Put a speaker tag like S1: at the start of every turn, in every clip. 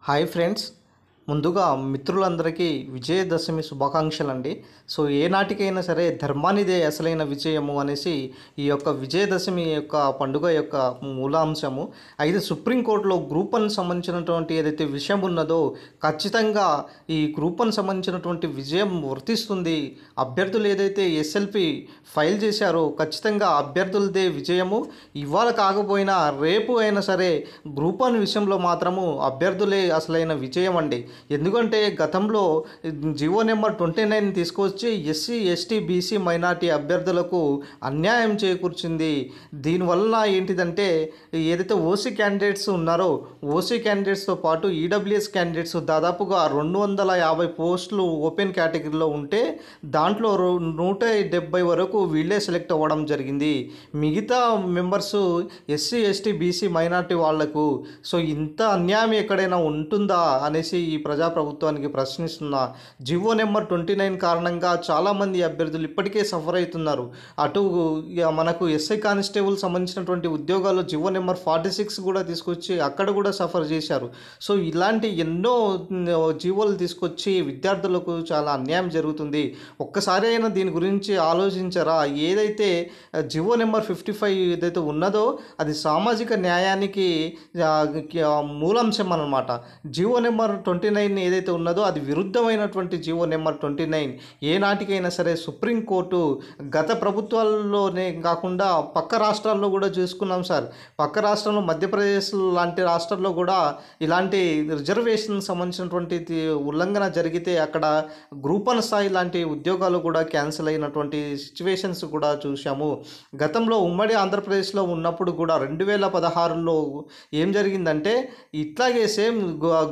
S1: Hi friends, ముందుగా మిత్రులందరికీ Vijayadashami శుభాకాంక్షలండి. So ఏనాటికైనా సరే ధర్మానిదే అసలైన విజయము అనేసి ఈ యొక్క విజయదశమి యొక్క పండుగ యొక్క మూలాంశము. అయితే సుప్రీంకోర్టులో గ్రూప్ వన్ సంబంధించినటువంటి ఏదైతే విషయం ఉన్నదో ఖచ్చితంగా ఈ గ్రూప్ వన్ సంబంధించినటువంటి విజయం వర్తిస్తుంది. అభ్యర్థులు ఏదైతే ఎస్ఎల్పి ఫైల్ చేశారో ఖచ్చితంగా అభ్యర్థులదే విజయము. ఇవాళ కాకపోయినా రేపు అయినా సరే గ్రూప్ వన్ విషయంలో మాత్రము అభ్యర్థులే అసలైన విజయం అండి. ఎందుకంటే గతంలో జీవో నెంబర్ 29 తీసుకొచ్చి ఎస్సీ ఎస్టీ బీసీ మైనార్టీ అభ్యర్థులకు అన్యాయం చేకూర్చింది. దీనివల్ల ఏంటిదంటే ఏదైతే ఓసీ క్యాండిడేట్స్ ఉన్నారో ఓసీ క్యాండిడేట్స్తో పాటు ఈడబ్ల్యూఎస్ క్యాండిడేట్స్ దాదాపుగా 250 పోస్టులు ఓపెన్ కేటగిరీలో ఉంటే దాంట్లో 170 వరకు వీళ్ళే సెలెక్ట్ అవ్వడం జరిగింది. మిగతా members SC ST BC minority వాళ్లకు. సో ఇంత అన్యాయం ఎక్కడైనా ఉంటుందా అనేసి ఈ ప్రజాప్రభుత్వానికి ప్రశ్నిస్తున్నా. జివో నెంబర్ 29 కారణంగా చాలామంది అభ్యర్థులు ఇప్పటికే సఫర్ అవుతున్నారు. అటు మనకు ఎస్ఐ కానిస్టేబుల్ సంబంధించినటువంటి ఉద్యోగాలు జివో నెంబర్ 46 కూడా తీసుకొచ్చి అక్కడ కూడా సఫర్ చేశారు. సో ఇలాంటి ఎన్నో జీవోలు తీసుకొచ్చి విద్యార్థులకు చాలా అన్యాయం జరుగుతుంది. ఒక్కసారి అయినా దీని గురించి ఆలోచించరా? ఏదైతే జివో నెంబర్ 55 ఏదైతే ఉన్నదో అది సామాజిక న్యాయానికి మూలాంశం అన్నమాట. జివో నెంబర్ 29 ఏదైతే ఉన్నదో అది విరుద్ధమైనటువంటి జివో నెంబర్ 29. ఏనాటికైనా సరే సుప్రీంకోర్టు గత ప్రభుత్వాల్లోనే కాకుండా పక్క రాష్ట్రాల్లో కూడా చూసుకున్నాం సార్. పక్క రాష్ట్రంలో మధ్యప్రదేశ్ లాంటి రాష్ట్రాల్లో కూడా ఇలాంటి రిజర్వేషన్ సంబంధించినటువంటి ఉల్లంఘన జరిగితే అక్కడ గ్రూప్ వన్ స్థాయి లాంటి ఉద్యోగాలు కూడా క్యాన్సిల్ అయినటువంటి సిచ్యువేషన్స్ కూడా చూసాము. గతంలో ఉమ్మడి ఆంధ్రప్రదేశ్లో ఉన్నప్పుడు కూడా 2016లో ఏం జరిగిందంటే ఇట్లాగే సేమ్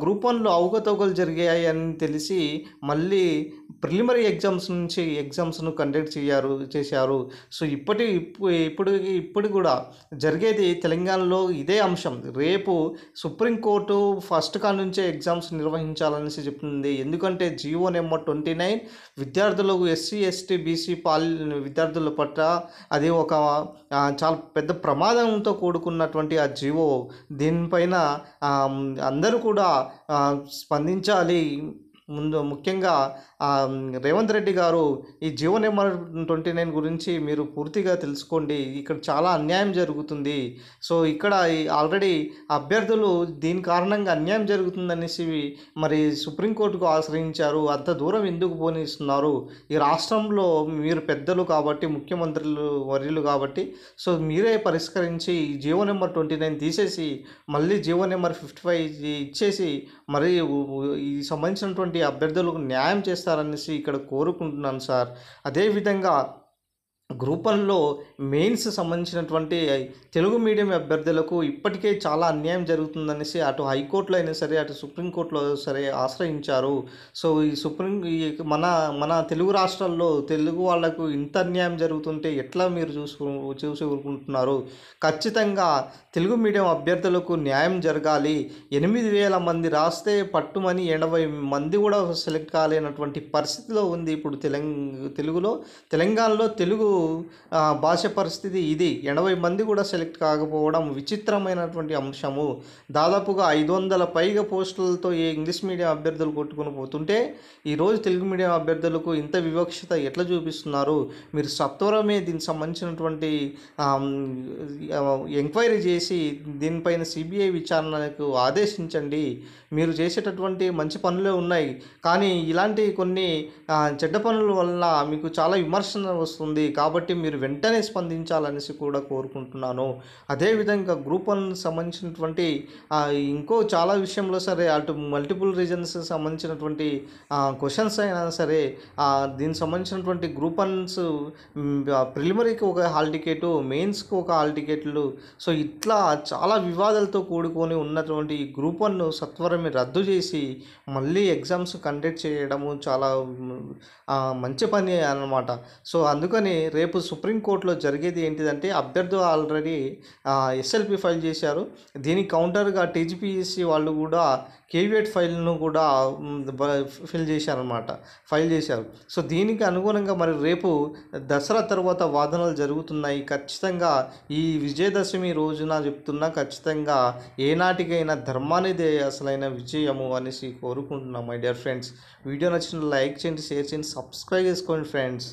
S1: గ్రూప్ వన్లో అవకతవకలు జరిగాయి అని తెలిసి మళ్ళీ ప్రిలిమినరీ ఎగ్జామ్స్ నుంచి ఎగ్జామ్స్ను కండక్ట్ చేశారు. సో ఇప్పుడు కూడా జరిగేది తెలంగాణలో ఇదే అంశం. రేపు సుప్రీంకోర్టు ఫస్ట్ నుంచే ఎగ్జామ్స్ నిర్వహించాలనేసి చెప్తుంది. ఎందుకంటే జివో నెంబర్ 29 విద్యార్థులకు ఎస్సీ ఎస్టీ బీసీ విద్యార్థుల పట్ల అది ఒక చాలా పెద్ద ప్రమాదంతో కూడుకున్నటువంటి ఆ జివో. దీనిపైన అందరూ కూడా స్పందించాలి. ముఖ్యంగా రేవంత్ రెడ్డి గారు ఈ జివో నెంబర్ 29 గురించి మీరు పూర్తిగా తెలుసుకోండి. ఇక్కడ చాలా అన్యాయం జరుగుతుంది. సో ఇక్కడ ఆల్రెడీ అభ్యర్థులు దీని కారణంగా అన్యాయం జరుగుతుందనేసి మరి సుప్రీంకోర్టుకు ఆశ్రయించారు. అంత దూరం ఎందుకు పోనిస్తున్నారు? ఈ రాష్ట్రంలో మీరు పెద్దలు కాబట్టి, ముఖ్యమంత్రులు వర్యులు కాబట్టి, సో మీరే పరిష్కరించి ఈ జివో నెంబర్ 29 తీసేసి మళ్ళీ జివో నెంబర్ 55 ఇచ్చేసి మరి ఈ సంబంధించినటువంటి అభ్యర్థులకు న్యాయం చేస్తారనేసి ఇక్కడ కోరుకుంటున్నాను సార్. అదేవిధంగా గ్రూప్ వన్లో మెయిన్స్ సంబంధించినటువంటి తెలుగు మీడియం అభ్యర్థులకు ఇప్పటికే చాలా అన్యాయం జరుగుతుందనేసి అటు హైకోర్టులో అయినా సరే అటు సుప్రీంకోర్టులో సరే ఆశ్రయించారు. సో ఈ మన తెలుగు రాష్ట్రాల్లో తెలుగు వాళ్లకు ఇంత అన్యాయం జరుగుతుంటే ఎట్లా మీరు చూసి ఊరుకుంటున్నారు? ఖచ్చితంగా తెలుగు మీడియం అభ్యర్థులకు న్యాయం జరగాలి. 8,000 మంది రాస్తే పట్టుమని 80 మంది కూడా సెలెక్ట్ కాలేనటువంటి పరిస్థితిలో ఉంది ఇప్పుడు తెలంగాణలో తెలుగు భాష పరిస్థితి ఇది. 80 మంది కూడా సెలెక్ట్ కాకపోవడం విచిత్రమైనటువంటి అంశము. దాదాపుగా 500 పైగా పోస్టులతో ఇంగ్లీష్ మీడియం అభ్యర్థులు కొట్టుకుని పోతుంటే ఈరోజు తెలుగు మీడియం అభ్యర్థులకు ఇంత వివక్షత ఎట్లా చూపిస్తున్నారు? మీరు సత్వరమే దీనికి సంబంధించినటువంటి ఎంక్వైరీ చేసి దీనిపైన సిబిఐ విచారణకు ఆదేశించండి. మీరు చేసేటటువంటి మంచి పనులే ఉన్నాయి, కానీ ఇలాంటి కొన్ని చెడ్డ పనుల వల్ల మీకు చాలా విమర్శన వస్తుంది. కాబట్టి మీరు వెంటనే స్పందించాలనేసి కూడా కోరుకుంటున్నాను. అదేవిధంగా గ్రూప్ వన్ సంబంధించినటువంటి ఇంకో చాలా విషయంలో సరే అటు మల్టిపుల్ రీజన్స్ సంబంధించినటువంటి క్వశ్చన్స్ అయినా సరే దీనికి సంబంధించినటువంటి గ్రూప్ వన్స్ ప్రిలిమినరీకి ఒక హాల్ టికెట్, మెయిన్స్కి ఒక హాల్ టికెట్లు. సో ఇట్లా చాలా వివాదాలతో కూడుకొని ఉన్నటువంటి ఈ గ్రూప్ వన్ సత్వరమే రద్దు చేసి మళ్ళీ ఎగ్జామ్స్ కండక్ట్ చేయడము చాలా మంచి పని అన్నమాట. సో అందుకని రేపు సుప్రీంకోర్టులో జరిగేది ఏంటిదంటే అభ్యర్థులు ఆల్రెడీ ఎస్ఎల్పి ఫైల్ చేశారు. దీనికి కౌంటర్గా టీజీపీఎస్సీ వాళ్ళు కూడా కేవియట్ ఫైల్ను కూడా ఫైల్ చేశారు. సో దీనికి అనుగుణంగా మరి రేపు దసరా తర్వాత వాదనలు జరుగుతున్నాయి. ఖచ్చితంగా ఈ విజయదశమి రోజున చెప్తున్నా, ఖచ్చితంగా ఏనాటికైనా ధర్మానిదే అసలైన విజయము అనేసి కోరుకుంటున్నాం. మై డియర్ ఫ్రెండ్స్, వీడియో నచ్చిన లైక్ చేయండి, షేర్ చేయండి, సబ్స్క్రైబ్ చేసుకోండి ఫ్రెండ్స్.